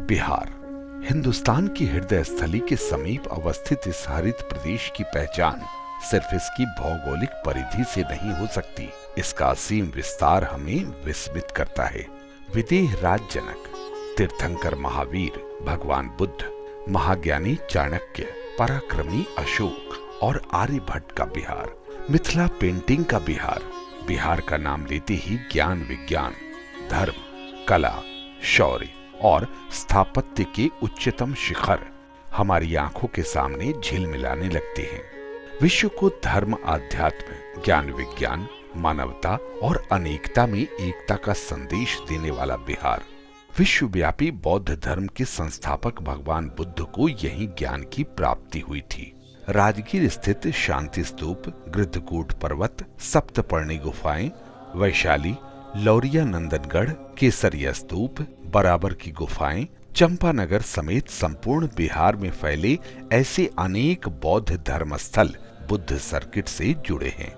बिहार हिंदुस्तान की हृदय स्थली के समीप अवस्थित इस हरित प्रदेश की पहचान सिर्फ इसकी भौगोलिक परिधि से नहीं हो सकती, इसका असीम विस्तार हमें विस्मित करता है। विदेह राज जनक, तीर्थंकर महावीर भगवान बुद्ध, महाज्ञानी चाणक्य, पराक्रमी अशोक और आर्यभट्ट का बिहार, मिथिला पेंटिंग का बिहार, बिहार का नाम लेते ही ज्ञान विज्ञान, धर्म, कला, शौर्य और स्थापत्य के उच्चतम शिखर हमारी आंखों के सामने झिलमिलाने लगते हैं। विश्व को धर्म, आध्यात्म, ज्ञान विज्ञान, मानवता और अनेकता में एकता का संदेश देने वाला बिहार, विश्वव्यापी बौद्ध धर्म के संस्थापक भगवान बुद्ध को यही ज्ञान की प्राप्ति हुई थी। राजगीर स्थित शांति स्तूप, गृद्धकूट पर्वत, सप्तपर्णी गुफाएं, वैशाली, लौरिया नंदनगढ़, केसरिया स्तूप, बराबर की गुफाएं, चंपानगर समेत संपूर्ण बिहार में फैले ऐसे अनेक बौद्ध धर्मस्थल बुद्ध सर्किट से जुड़े हैं।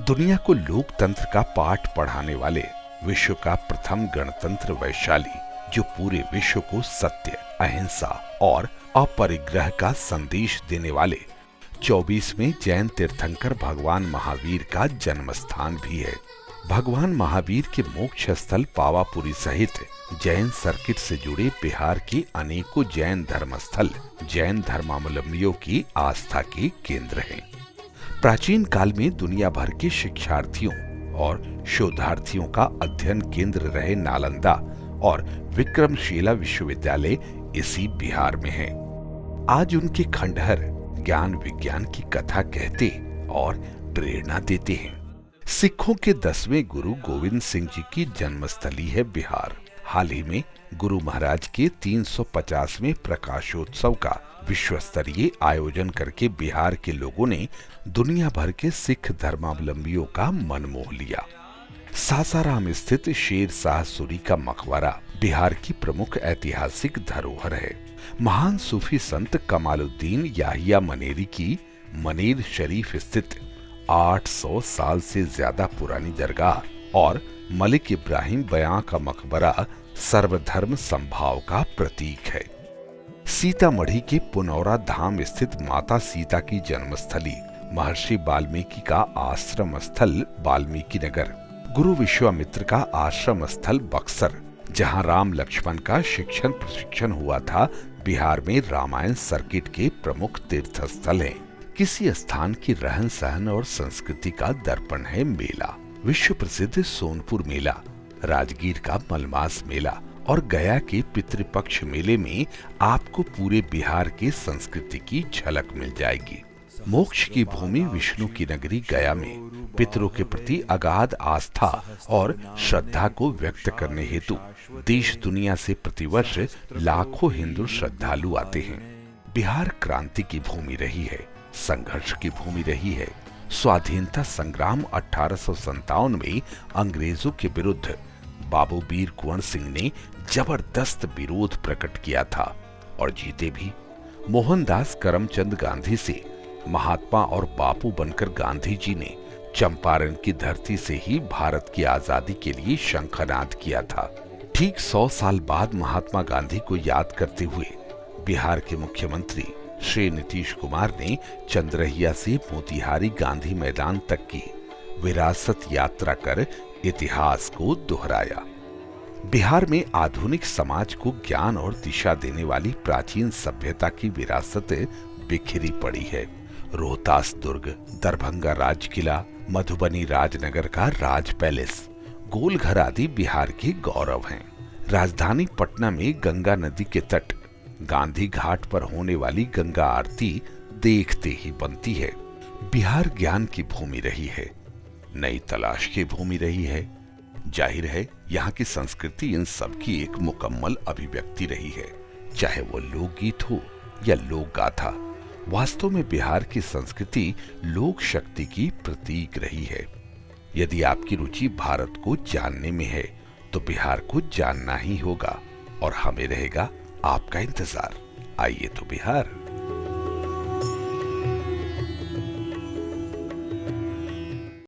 दुनिया को लोकतंत्र का पाठ पढ़ाने वाले विश्व का प्रथम गणतंत्र वैशाली, जो पूरे विश्व को सत्य, अहिंसा और अपरिग्रह का संदेश देने वाले 24वें जैन तीर्थंकर भगवान महावीर का जन्म स्थान भी है। भगवान महावीर के मोक्ष स्थल पावापुरी सहित जैन सर्किट से जुड़े बिहार के अनेकों जैन धर्मस्थल जैन धर्मावलंबियों की आस्था के केंद्र हैं। प्राचीन काल में दुनिया भर के शिक्षार्थियों और शोधार्थियों का अध्ययन केंद्र रहे नालंदा और विक्रमशिला विश्वविद्यालय इसी बिहार में है। आज उनके खंडहर ज्ञान विज्ञान की कथा कहते और प्रेरणा देते हैं। सिखों के 10वें गुरु गोविंद सिंह जी की जन्मस्थली है बिहार। हाल ही में गुरु महाराज के 350वें प्रकाशोत्सव का विश्व स्तरीय आयोजन करके बिहार के लोगों ने दुनिया भर के सिख धर्मावलंबियों का मन मोह लिया। सासाराम स्थित शेर शाह सूरी का मकबरा बिहार की प्रमुख ऐतिहासिक धरोहर है। महान सूफी संत कमालुद्दीन याहिया मनेरी की मनेर शरीफ स्थित 800 साल से ज्यादा पुरानी दरगाह और मलिक इब्राहिम बयां का मकबरा सर्वधर्म संभाव का प्रतीक है। सीतामढ़ी के पुनौरा धाम स्थित माता सीता की जन्मस्थली, महर्षि वाल्मीकि का आश्रम स्थल वाल्मीकि नगर, गुरु विश्वामित्र का आश्रम स्थल बक्सर, जहां राम लक्ष्मण का शिक्षण प्रशिक्षण हुआ था, बिहार में रामायण सर्किट के प्रमुख तीर्थ स्थल हैं। किसी स्थान की रहन सहन और संस्कृति का दर्पण है मेला। विश्व प्रसिद्ध सोनपुर मेला, राजगीर का मलमास मेला और गया के पितृपक्ष मेले में आपको पूरे बिहार के संस्कृति की झलक मिल जाएगी। मोक्ष की भूमि विष्णु की नगरी गया में पितरों के प्रति अगाध आस्था और श्रद्धा को व्यक्त करने हेतु देश दुनिया से प्रतिवर्ष लाखों हिंदू श्रद्धालु आते हैं। बिहार क्रांति की भूमि रही है, संघर्ष की भूमि रही है। स्वाधीनता संग्राम 1857 में अंग्रेजों के विरुद्ध बाबू वीर कुंवर सिंह ने जबरदस्त विरोध प्रकट किया था और जीते भी। मोहनदास करमचंद गांधी से महात्मा और बापू बनकर गांधी जी ने चंपारण की धरती से ही भारत की आजादी के लिए शंखनाद किया था। ठीक 100 साल बाद महात्मा गांधी को याद करते हुए बिहार के मुख्यमंत्री श्री नीतीश कुमार ने चंद्रहिया से मोतिहारी गांधी मैदान तक की विरासत यात्रा कर इतिहास को दोहराया। बिहार में आधुनिक समाज को ज्ञान और दिशा देने वाली प्राचीन सभ्यता की विरासत बिखरी पड़ी है। रोहतास दुर्ग, दरभंगा राज किला, मधुबनी राजनगर का राज पैलेस, गोलघर आदि बिहार के गौरव हैं। राजधानी पटना में गंगा नदी के तट, गांधी घाट पर होने वाली गंगा आरती देखते ही बनती है। बिहार ज्ञान की भूमि रही है, नई तलाश की भूमि रही है। जाहिर है यहाँ की संस्कृति इन सब की एक मुकम्मल अभिव्यक्ति रही है, चाहे वो लोकगीत हो या लोक गाथा। वास्तव में बिहार की संस्कृति लोक शक्ति की प्रतीक रही है। यदि आपकी रुचि भारत को जानने में है तो बिहार को जानना ही होगा और हमें रहेगा आपका इंतजार। आइए तो बिहार।